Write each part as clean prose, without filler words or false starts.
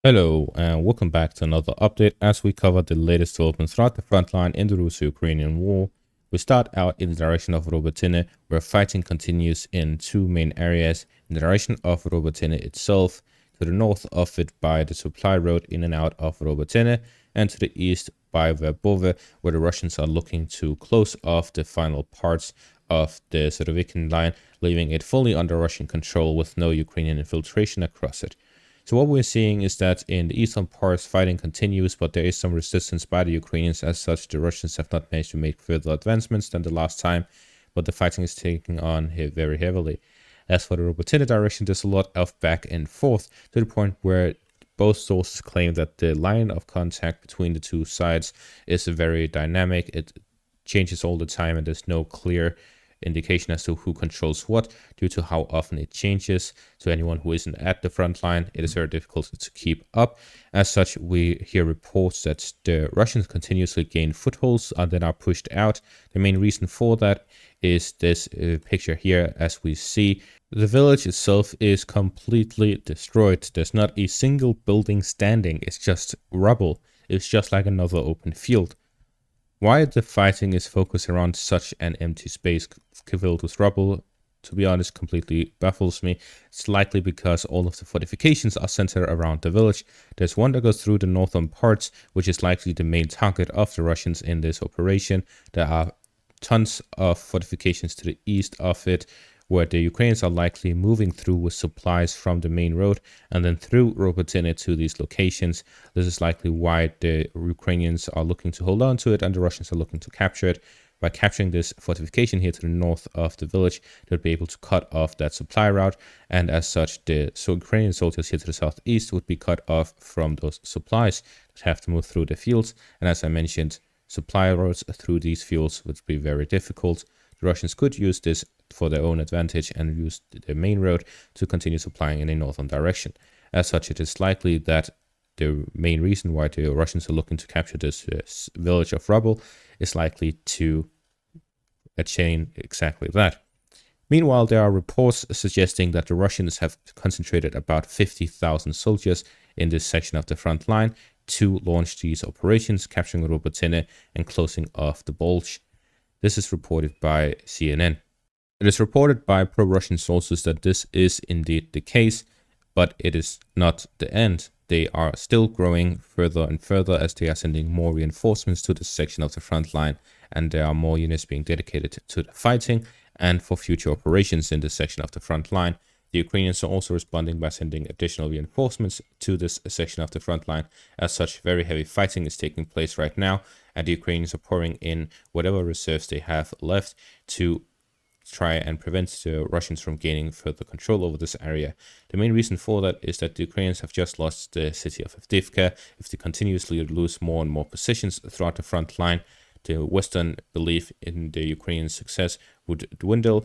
Hello and welcome back to another update as we cover the latest developments throughout the front line in the Russo-Ukrainian war. We start out in the direction of Robotine, where fighting continues in two main areas. In the direction of Robotine itself, to the north of it by the supply road in and out of Robotine, and to the east by Verbove, where the Russians are looking to close off the final parts of the Surovikin line, leaving it fully under Russian control with no Ukrainian infiltration across it. So what we're seeing is that in the eastern parts, fighting continues, but there is some resistance by the Ukrainians. As such, the Russians have not managed to make further advancements than the last time, but the fighting is taking on here very heavily. As for the Robotine direction, there's a lot of back and forth to the point where both sources claim that the line of contact between the two sides is very dynamic. It changes all the time, and there's no clear indication as to who controls what due to how often it changes. To anyone who isn't at the front line, it is very difficult to keep up. As such, we hear reports that the Russians continuously gain footholds and then are pushed out. The main reason for that is this picture here. As we see, the village itself is completely destroyed. There's not a single building standing. It's just rubble. It's just like another open field. Why the fighting is focused around such an empty space filled with rubble, to be honest, completely baffles me. It's likely because all of the fortifications are centered around the village. There's one that goes through the northern parts, which is likely the main target of the Russians in this operation. There are tons of fortifications to the east of it, where the Ukrainians are likely moving through with supplies from the main road and then through Robotine to these locations. This is likely why the Ukrainians are looking to hold on to it and the Russians are looking to capture it. By capturing this fortification here to the north of the village, they'll be able to cut off that supply route, and as such, the Ukrainian soldiers here to the southeast would be cut off from those supplies that have to move through the fields. And as I mentioned, supply routes through these fields would be very difficult. The Russians could use this for their own advantage and use the main road to continue supplying in a northern direction. As such, it is likely that the main reason why the Russians are looking to capture this village of rubble is likely to attain exactly that. Meanwhile, there are reports suggesting that the Russians have concentrated about 50,000 soldiers in this section of the front line to launch these operations, capturing Robotine and closing off the bulge. This is reported by CNN. It is reported by pro-Russian sources that this is indeed the case, but it is not the end. They are still growing further and further as they are sending more reinforcements to this section of the front line, and there are more units being dedicated to the fighting and for future operations in this section of the front line. The Ukrainians are also responding by sending additional reinforcements to this section of the front line. As such, very heavy fighting is taking place right now, and the Ukrainians are pouring in whatever reserves they have left to try and prevent the Russians from gaining further control over this area. The main reason for that is that the Ukrainians have just lost the city of Avdiivka. If they continuously lose more and more positions throughout the front line, the Western belief in the Ukrainian success would dwindle.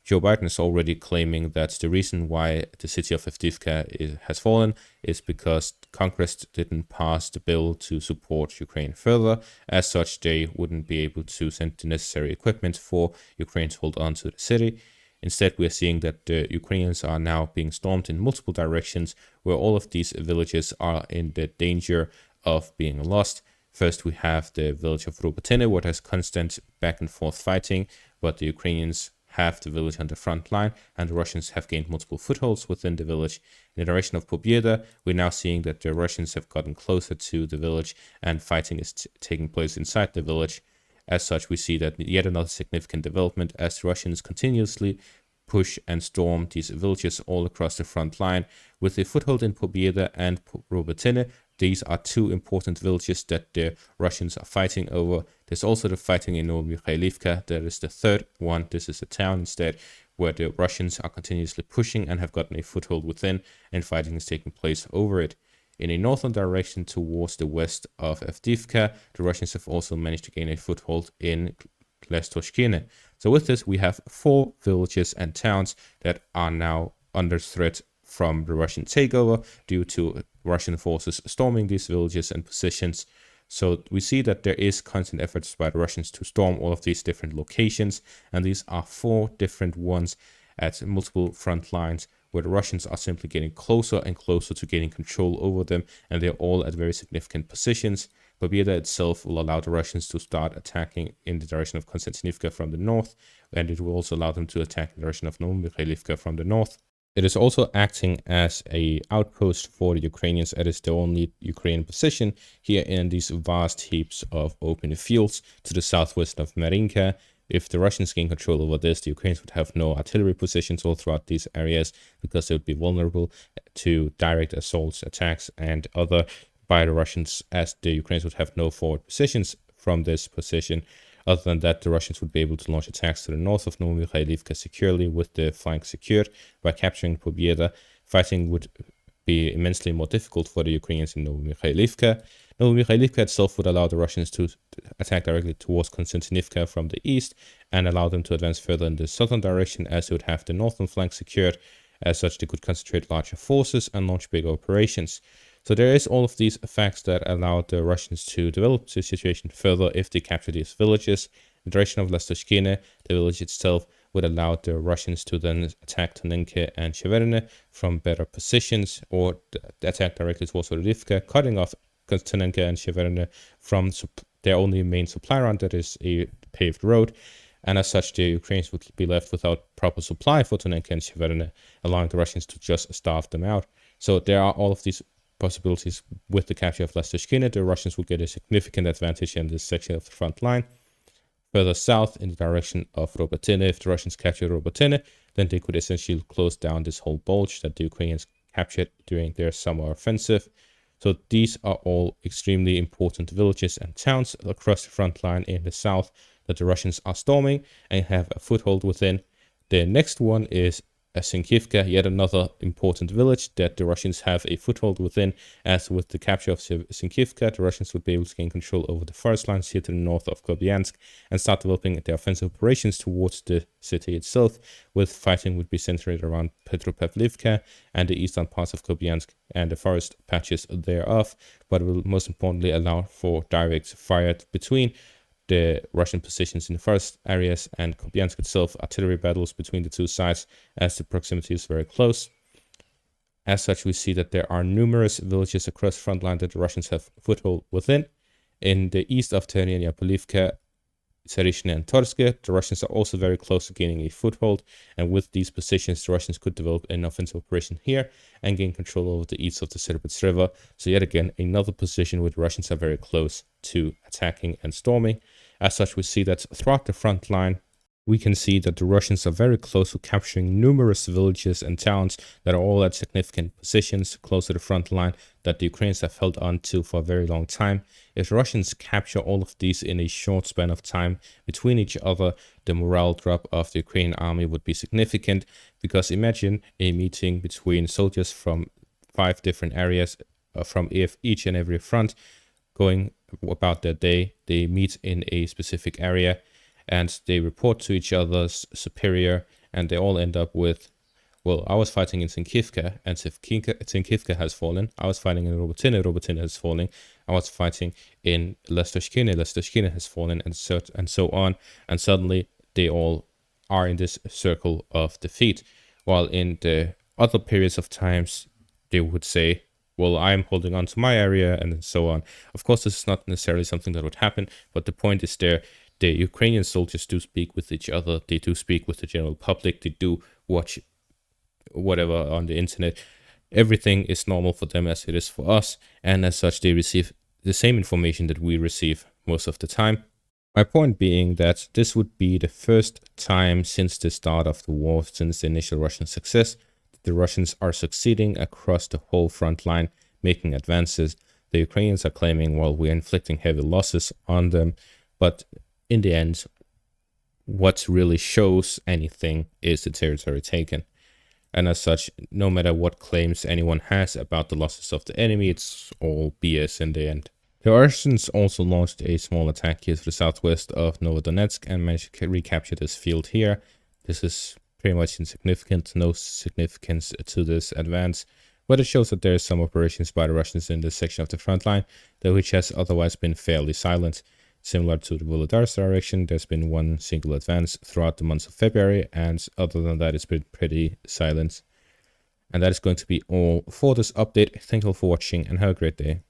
Joe Biden is already claiming that the reason why the city of Avdiivka has fallen is because Congress didn't pass the bill to support Ukraine further. As such, they wouldn't be able to send the necessary equipment for Ukraine to hold on to the city. Instead, we're seeing that the Ukrainians are now being stormed in multiple directions, where all of these villages are in the danger of being lost. First, we have the village of Robotine, where there's constant back and forth fighting, but the Ukrainians have the village on the front line, and the Russians have gained multiple footholds within the village. In the direction of Pobieda, we're now seeing that the Russians have gotten closer to the village, and fighting is taking place inside the village. As such, we see that yet another significant development as the Russians continuously push and storm these villages all across the front line. With a foothold in Pobieda and Robotine, these are two important villages that the Russians are fighting over. There's also the fighting in Novomikhailivka. There is the third one. This is a town instead, where the Russians are continuously pushing and have gotten a foothold within, and fighting is taking place over it. In a northern direction towards the west of Avdiivka, the Russians have also managed to gain a foothold in Klestoshkine. So with this, we have 4 villages and towns that are now under threat from the Russian takeover due to Russian forces storming these villages and positions. So we see that there is constant efforts by the Russians to storm all of these different locations, and these are 4 different ones at multiple front lines, where the Russians are simply getting closer and closer to gaining control over them, and they're all at very significant positions. Pobeda itself will allow the Russians to start attacking in the direction of Konstantinivka from the north, and it will also allow them to attack in the direction of Novomikhailivka from the north. It is also acting as an outpost for the Ukrainians, as it's the only Ukrainian position here in these vast heaps of open fields to the southwest of Marinka. If the Russians gain control over this, the Ukrainians would have no artillery positions all throughout these areas because they would be vulnerable to direct assaults, attacks, and other by the Russians, as the Ukrainians would have no forward positions from this position. Other than that, the Russians would be able to launch attacks to the north of Novomikhailivka securely with the flank secured. By capturing Pobeda, fighting would be immensely more difficult for the Ukrainians in Novomikhailivka. Novomikhailivka itself would allow the Russians to attack directly towards Konstantinivka from the east and allow them to advance further in the southern direction, as they would have the northern flank secured. As such, they could concentrate larger forces and launch bigger operations. So there is all of these facts that allow the Russians to develop the situation further if they capture these villages. In the direction of Lastoshkine, the village itself would allow the Russians to then attack Tonenke and Sheverne from better positions, or attack directly towards Orivka, cutting off Tonenke and Sheverne from their only main supply route, that is a paved road. And as such, the Ukrainians would be left without proper supply for Tonenke and Sheverne, allowing the Russians to just starve them out. So there are all of these possibilities with the capture of Lastoshkine. The Russians will get a significant advantage in this section of the front line. Further south, in the direction of Robotine, if the Russians capture Robotine, then they could essentially close down this whole bulge that the Ukrainians captured during their summer offensive. So these are all extremely important villages and towns across the front line in the south that the Russians are storming and have a foothold within. The next one is Sinkivka, yet another important village that the Russians have a foothold within. As with the capture of Sinkivka, the Russians would be able to gain control over the forest lines here to the north of Kupiansk and start developing their offensive operations towards the city itself, with fighting would be centered around Petropavlivka and the eastern parts of Kupiansk and the forest patches thereof, but it will most importantly allow for direct fire between the Russian positions in the forest areas and Kupiansk itself, artillery battles between the two sides, as the proximity is very close. As such, we see that there are numerous villages across the front line that the Russians have foothold within. In the east of Terenia, Polivka, Sarishne and Torske, the Russians are also very close to gaining a foothold, and with these positions, the Russians could develop an offensive operation here and gain control over the east of the Sirbets River. So yet again, another position where the Russians are very close to attacking and storming. As such, we see that throughout the front line, we can see that the Russians are very close to capturing numerous villages and towns that are all at significant positions close to the front line that the Ukrainians have held on to for a very long time. If the Russians capture all of these in a short span of time between each other, the morale drop of the Ukrainian army would be significant, because imagine a meeting between soldiers from 5 different areas from each and every front going about their day. They meet in a specific area and they report to each other's superior, and they all end up with, well, I was fighting in Sinkivka, and Sinkivka has fallen. I was fighting in Robotine, Robotine has fallen. I was fighting in Lastoshkine, Lastoshkine has fallen, and so on. And suddenly they all are in this circle of defeat. While in the other periods of times, they would say, well, I'm holding on to my area, and so on. Of course, this is not necessarily something that would happen, but the point is there. The Ukrainian soldiers do speak with each other. They do speak with the general public. They do watch whatever on the internet. Everything is normal for them as it is for us. And as such, they receive the same information that we receive most of the time. My point being that this would be the first time since the start of the war, since the initial Russian success, that the Russians are succeeding across the whole front line, making advances. The Ukrainians are claiming, well, we're inflicting heavy losses on them. But in the end, what really shows anything is the territory taken. And as such, no matter what claims anyone has about the losses of the enemy, it's all BS in the end. The Russians also launched a small attack here to the southwest of Novodonetsk and managed to recapture this field here. This is pretty much insignificant, no significance to this advance, but it shows that there are some operations by the Russians in this section of the front line, which has otherwise been fairly silent. Similar to the Volodar direction, there's been one single advance throughout the months of February, and other than that, it's been pretty silent. And that is going to be all for this update. Thank you all for watching and have a great day.